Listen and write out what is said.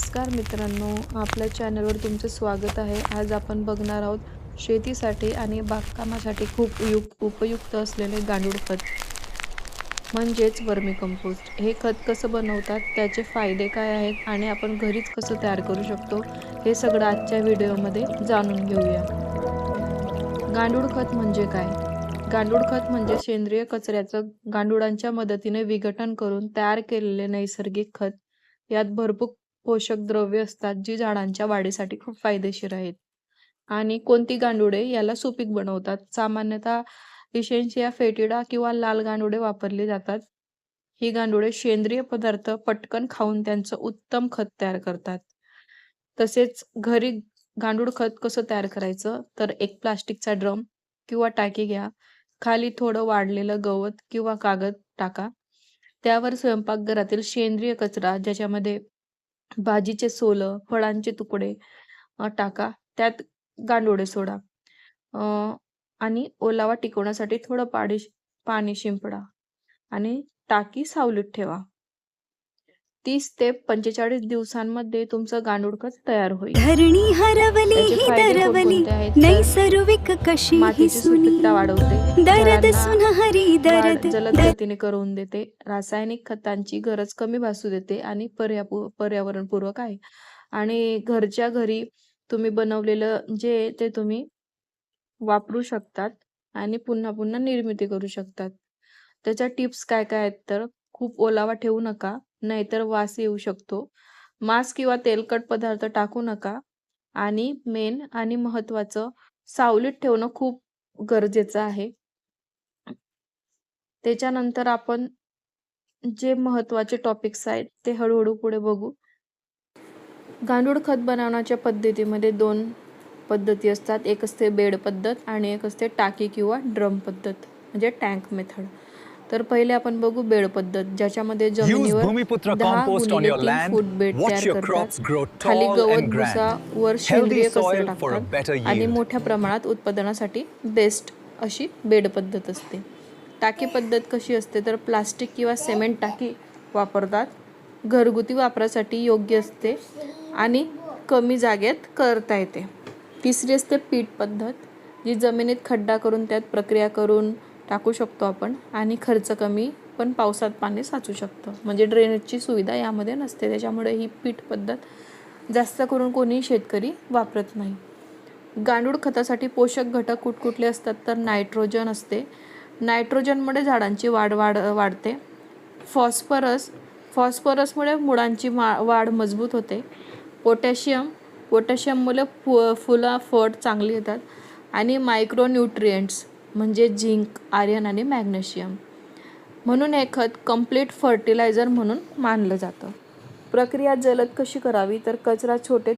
नमस्कार मित्रांनो, आपल्या चॅनलवर तुमचं स्वागत आहे. आज आपण बघणार आहोत शेतीसाठी आणि बागकामासाठी खूप उपयुक्त असलेले गांडूळ खत म्हणजेच वर्मी कंपोस्ट. हे खत कसं बनवतात, त्याचे फायदे काय आहेत आणि आपण घरीच कसं तयार करू शकतो, हे सगळं आजच्या व्हिडिओमध्ये जाणून घेऊया. गांडूळ खत म्हणजे काय? गांडूळ खत म्हणजे सेंद्रिय कचऱ्याचं गांडुळांच्या मदतीने विघटन करून तयार केलेले नैसर्गिक खत. यात भरपूर पोषक द्रव्ये असतात जी झाडांच्या वाढीसाठी खूप फायदेशीर आहेत. आणि कोणती गांडुळे याला सुपीक बनवतात? सामान्यतः इशेन्शिया फेटिडा किंवा लाल गांडुळे वापरली जातात. ही गांडुळे सेंद्रिय पदार्थ पटकन खाऊन त्यांचं उत्तम खत तयार करतात. तसेच घरी गांडूळ खत कसं तयार करायचं, तर एक प्लास्टिकचा ड्रम किंवा टाकी घ्या. खाली थोडं वाळलेलं गवत किंवा कागद टाका. त्यावर स्वयंपाकघरातील सेंद्रिय कचरा, ज्याच्यामध्ये भाजीचे सोलं, फळांचे तुकडे टाका. त्यात गांडुळे सोडा. अ, आणि ओलावा टिकवण्यासाठी थोडं पाणी शिंपडा आणि टाकी सावलीत ठेवा. 30 ते 45 दिवसांमध्ये तुमचं गांडूळ खत तयार होईल. धरणी हरवली त्याचे ही फायदे दरवली कोणकोणते आहेत तर नैसर्गिक कशी ही मातीची सुनी सुपीकता वाढवते, दरद झाडांना सुन हरी वाढ दरद जलद गतीने करून देते, रासायनिक खतांची गरज कमी भासू देते आणि पर्यावरणपूरक आहे. आणि घरच्या घरी तुम्ही बनवलेलं जे ते तुम्ही वापरू शकतात आणि पुन्हा पुन्हा निर्मिती करू शकतात. त्याच्या टिप्स काय काय आहेत तर खूप ओलावा ठेवू नका, नाहीतर वास येऊ शकतो. मांस किंवा तेलकट पदार्थ टाकू नका आणि मेन आणि महत्त्वाचं, सावलीत ठेवणं खूप गरजेचं आहे. त्याच्यानंतर आपण जे महत्त्वाचे टॉपिक्स आहेत ते हळूहळू पुढे बघू. गांडूळ खत बनवण्याच्या पद्धतीमध्ये 2 पद्धती असतात. एक असते बेड पद्धत आणि एक असते टाकी किंवा ड्रम पद्धत, म्हणजे टँक मेथड. तर पहिले आपण बघू बेड पद्धत, ज्याच्यामध्ये Use जमिनीवर Bhumiputra 10 compost on गुणिले your 3 land. Foot bed Watch तयार your करतात. crops grow खाली tall गवत, and भुसा, grand. वर Healthy सेंद्रिय कचरा soil for a टाकतात better आणि yield. मोठ्या प्रमाणात उत्पादनासाठी बेस्ट अशी बेड पद्धत असते. टाकी पद्धत कशी असते तर प्लास्टिक किंवा सिमेंट टाकी वापरतात. घरगुती वापरासाठी योग्य असते आणि कमी जागेत करता येते. तिसरी असते पीठ पद्धत, जी जमिनीत खड्डा करून त्यात प्रक्रिया करून टाकू शकतो आपण आणि खर्च कमी, पण पावसात पाणी साचू शकतं. म्हणजे ड्रेनेजची सुविधा यामध्ये नसते, त्याच्यामुळे ही पीठ पद्धत जास्त करून कोणी शेतकरी वापरत नाही. गांडूळ खतासाठी पोषक घटक कुठकुठले असतात तर नायट्रोजन असते. नायट्रोजनमुळे झाडांची वाढते. फॉस्फरसमुळे मुळांची वाढ मजबूत होते. पोटॅशियममुळे फळ चांगली येतात. आणि मायक्रोन्यूट्रिएंट्स म्हणजे झिंक, आयर्न आणि मॅग्नेशियम. म्हणून हे खत कम्प्लीट फर्टिलायझर म्हणून मानलं जातं. प्रक्रिया जलद कशी करावी तर कचरा छोटे